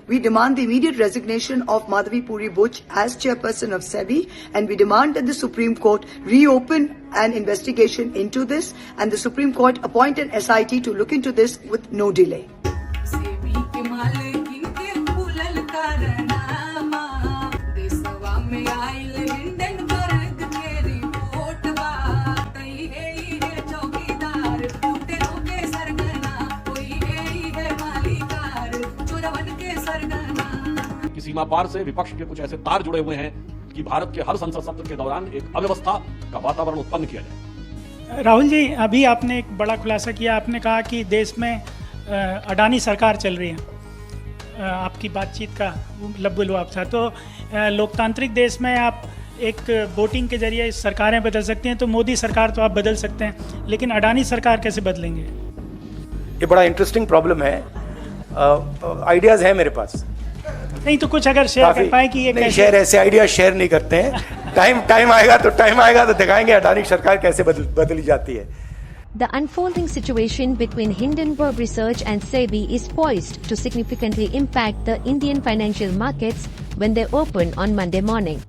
We demand the immediate resignation of Madhabi Puri Buch as chairperson of SEBI, and we demand that the Supreme Court reopen an investigation into this and the Supreme Court appoint an SIT to look into this with no delay. सीमा पार से विपक्ष के कुछ ऐसे तार जुड़े हुए हैं कि भारत के हर संसद सत्र के दौरान एक अव्यवस्था का वातावरण उत्पन्न किया जाए। राहुल जी, अभी आपने एक बड़ा खुलासा किया। आपने कहा कि देश में अडानी सरकार चल रही है। आपकी बातचीत का लब्बुलवाब था। तो लोकतांत्रिक देश में आप एक वोटिंग के जरिए सरकारें बदल सकते हैं, तो मोदी सरकार तो आप बदल सकते हैं, लेकिन अडानी सरकार कैसे बदलेंगे? ये बड़ा इंटरेस्टिंग प्रॉब्लम है। आइडियाज है मेरे पास। नहीं तो कुछ अगर शेयर कर पाए कि ये नहीं, शेयर ऐसे आइडिया शेयर नहीं करते हैं। टाइम आएगा तो दिखाएंगे अडानी सरकार कैसे बदली जाती है। The unfolding situation between Hindenburg Research and SEBI is poised to significantly impact the Indian financial markets when they open on Monday morning.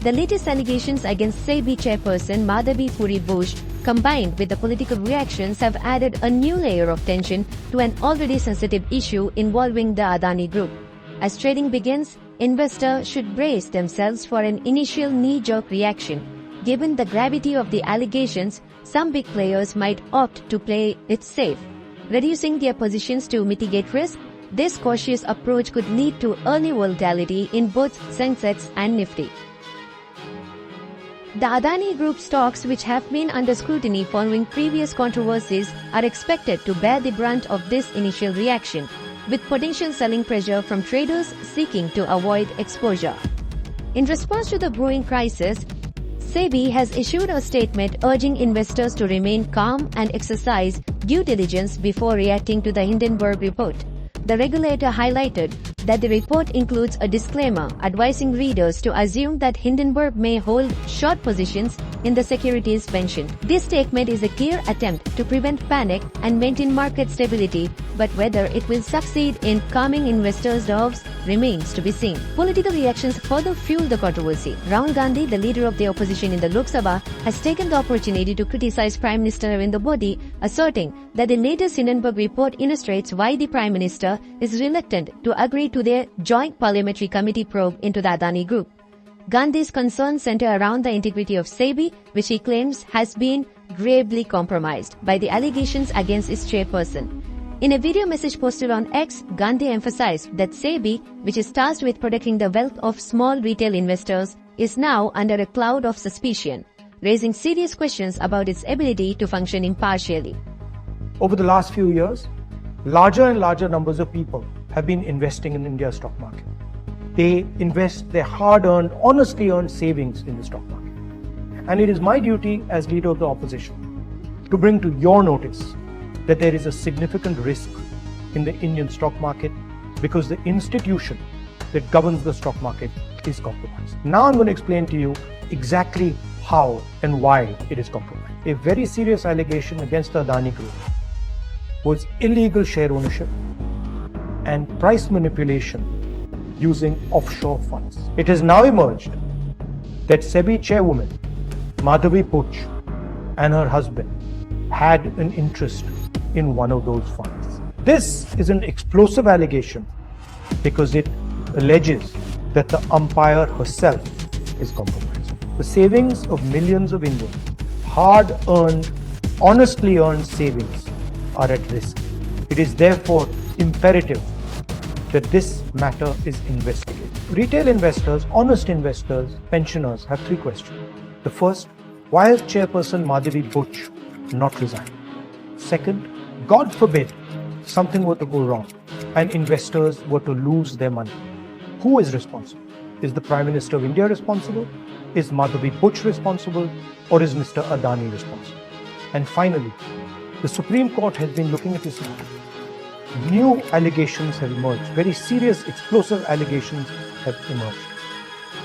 The latest allegations against SEBI chairperson Madhabi Puri Buch, combined with the political reactions, have added a new layer of tension to an already sensitive issue involving the Adani Group. As trading begins, investors should brace themselves for an initial knee-jerk reaction. Given the gravity of the allegations, some big players might opt to play it safe, reducing their positions to mitigate risk. This cautious approach could lead to early volatility in both Sensex and Nifty. The Adani Group stocks, which have been under scrutiny following previous controversies, are expected to bear the brunt of this initial reaction, with potential selling pressure from traders seeking to avoid exposure. In response to the brewing crisis, SEBI has issued a statement urging investors to remain calm and exercise due diligence before reacting to the Hindenburg report. The regulator highlighted that the report includes a disclaimer advising readers to assume that Hindenburg may hold short positions in the securities mentioned. This statement is a clear attempt to prevent panic and maintain market stability, but whether it will succeed in calming investors' nerves remains to be seen. Political reactions further fuel the controversy. Rahul Gandhi, the leader of the opposition in the Lok Sabha, has taken the opportunity to criticize Prime Minister Narendra Modi, asserting that the latest Hindenburg report illustrates why the Prime Minister is reluctant to agree to their joint parliamentary committee probe into the Adani Group. Gandhi's concerns center around the integrity of SEBI, which he claims has been gravely compromised by the allegations against its chairperson. In a video message posted on X, Gandhi emphasized that SEBI, which is tasked with protecting the wealth of small retail investors, is now under a cloud of suspicion, raising serious questions about its ability to function impartially. Over the last few years, larger and larger numbers of people have been investing in India's stock market. They invest their hard-earned, honestly earned savings in the stock market. And it is my duty as leader of the opposition to bring to your notice that there is a significant risk in the Indian stock market because the institution that governs the stock market is compromised. Now I'm going to explain to you exactly how and why it is compromised. A very serious allegation against the Adani Group was illegal share ownership and price manipulation using offshore funds. It has now emerged that SEBI chairwoman Madhabi Buch and her husband had an interest in one of those funds. This is an explosive allegation because it alleges that the umpire herself is compromised. The savings of millions of Indians, hard-earned, honestly earned savings, are at risk. It is therefore imperative that this matter is investigated. Retail investors, honest investors, pensioners have three questions. The first, why has Chairperson Madhabi Buch not resigned? Second, God forbid something were to go wrong and investors were to lose their money. Who is responsible? Is the Prime Minister of India responsible? Is Madhabi Buch responsible? Or is Mr. Adani responsible? And finally, the Supreme Court has been looking at this matter. New allegations have emerged. Very serious, explosive allegations have emerged.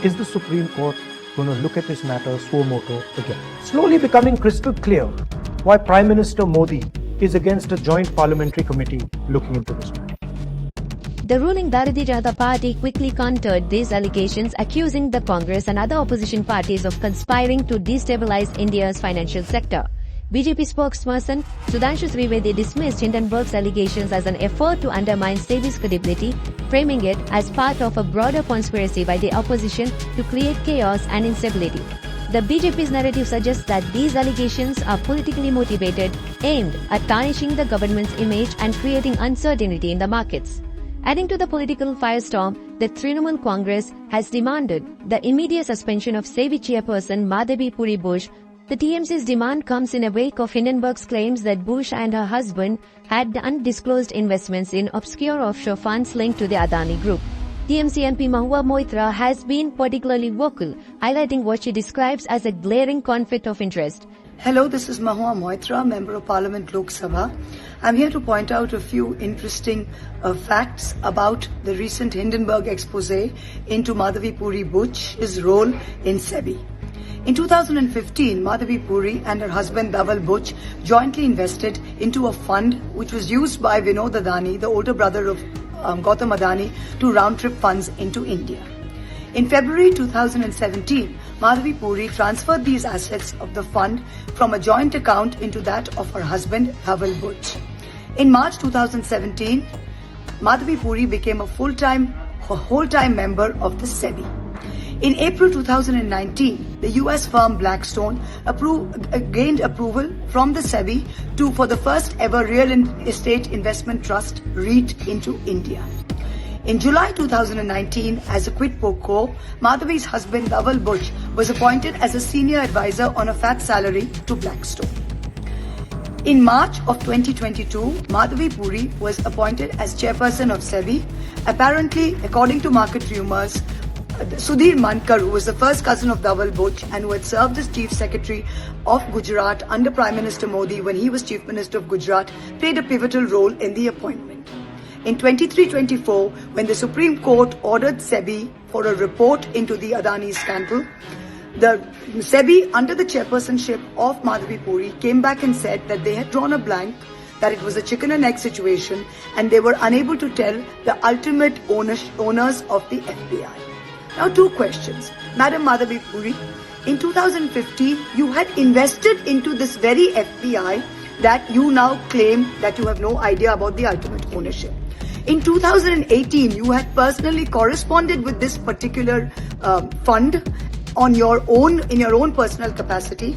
Is the Supreme Court going to look at this matter suo moto again? Slowly becoming crystal clear why Prime Minister Modi is against a joint parliamentary committee looking into this matter. The ruling Bharatiya Janata Party quickly countered these allegations, accusing the Congress and other opposition parties of conspiring to destabilize India's financial sector. BJP spokesperson Sudhanshu Trivedi dismissed Hindenburg's allegations as an effort to undermine SEBI's credibility, framing it as part of a broader conspiracy by the opposition to create chaos and instability. The BJP's narrative suggests that these allegations are politically motivated, aimed at tarnishing the government's image and creating uncertainty in the markets. Adding to the political firestorm, the Trinamool Congress has demanded the immediate suspension of SEBI Chairperson Madhabi Puri Buch. The TMC's demand comes in a wake of Hindenburg's claims that Buch and her husband had undisclosed investments in obscure offshore funds linked to the Adani Group. TMC MP Mahua Moitra has been particularly vocal, highlighting what she describes as a glaring conflict of interest. Hello, this is Mahua Moitra, Member of Parliament Lok Sabha. I'm here to point out a few interesting facts about the recent Hindenburg expose into Madhabi Puri Buch's role in SEBI. In 2015, Madhabi Puri and her husband Dhaval Buch jointly invested into a fund which was used by Vinod Adani, the older brother of Gautam Adani, to round-trip funds into India. In February 2017, Madhabi Puri transferred these assets of the fund from a joint account into that of her husband Dhaval Buch. In March 2017, Madhabi Puri became a whole-time member of the SEBI. In April 2019, the US firm Blackstone gained approval from the SEBI for the first ever real estate investment trust REIT into India. In July 2019, as a quid pro quo, Madhabi's husband Dhaval Buch was appointed as a senior advisor on a fat salary to Blackstone. In March of 2022, Madhabi Puri was appointed as chairperson of SEBI. Apparently, according to market rumors, Sudhir Mankar, who was the first cousin of Dhaval Buch and who had served as Chief Secretary of Gujarat under Prime Minister Modi when he was Chief Minister of Gujarat, played a pivotal role in the appointment. In 23-24, when the Supreme Court ordered SEBI for a report into the Adani scandal, the SEBI, under the chairpersonship of Madhabi Puri, came back and said that they had drawn a blank, that it was a chicken and egg situation, and they were unable to tell the ultimate owners of the FBI. Now, two questions. Madam Madhabi Puri, in 2015, you had invested into this very FBI that you now claim that you have no idea about the ultimate ownership. In 2018, you had personally corresponded with this particular fund in your own personal capacity.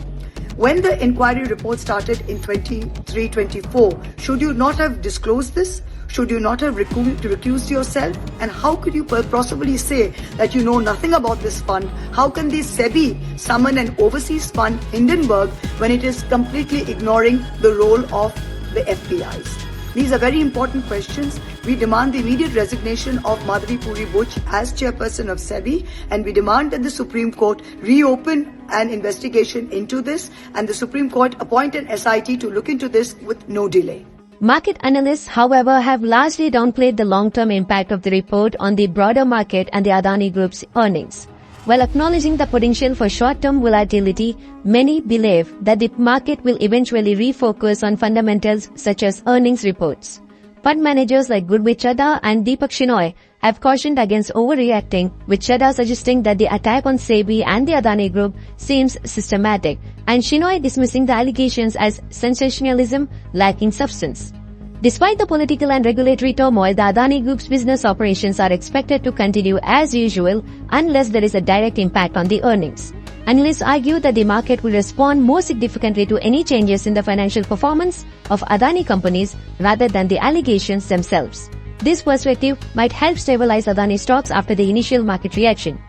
When the inquiry report started in 23-24, should you not have disclosed this? Should you not have recused yourself? And how could you possibly say that you know nothing about this fund? How can the SEBI summon an overseas fund, Hindenburg, when it is completely ignoring the role of the FBIs? These are very important questions. We demand the immediate resignation of Madhabi Puri Buch as chairperson of SEBI, and we demand that the Supreme Court reopen an investigation into this and the Supreme Court appoint an SIT to look into this with no delay. Market analysts, however, have largely downplayed the long-term impact of the report on the broader market and the Adani Group's earnings. While acknowledging the potential for short-term volatility, many believe that the market will eventually refocus on fundamentals such as earnings reports. Fund managers like Gurmeet Chadha and Deepak Shinoy have cautioned against overreacting, with Chadha suggesting that the attack on SEBI and the Adani Group seems systematic, and Shinoy dismissing the allegations as sensationalism lacking substance. Despite the political and regulatory turmoil, the Adani Group's business operations are expected to continue as usual unless there is a direct impact on the earnings. Analysts argue that the market will respond more significantly to any changes in the financial performance of Adani companies rather than the allegations themselves. This perspective might help stabilize Adani stocks after the initial market reaction.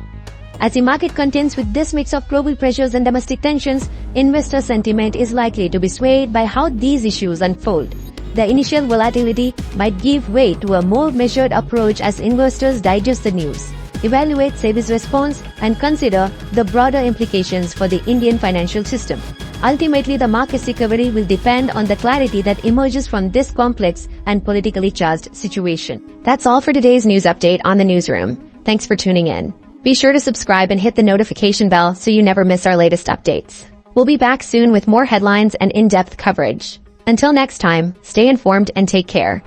As the market contends with this mix of global pressures and domestic tensions, investor sentiment is likely to be swayed by how these issues unfold. The initial volatility might give way to a more measured approach as investors digest the news, evaluate SEBI's response, and consider the broader implications for the Indian financial system. Ultimately, the market's recovery will depend on the clarity that emerges from this complex and politically charged situation. That's all for today's news update on the Newsroom. Thanks for tuning in. Be sure to subscribe and hit the notification bell so you never miss our latest updates. We'll be back soon with more headlines and in-depth coverage. Until next time, stay informed and take care.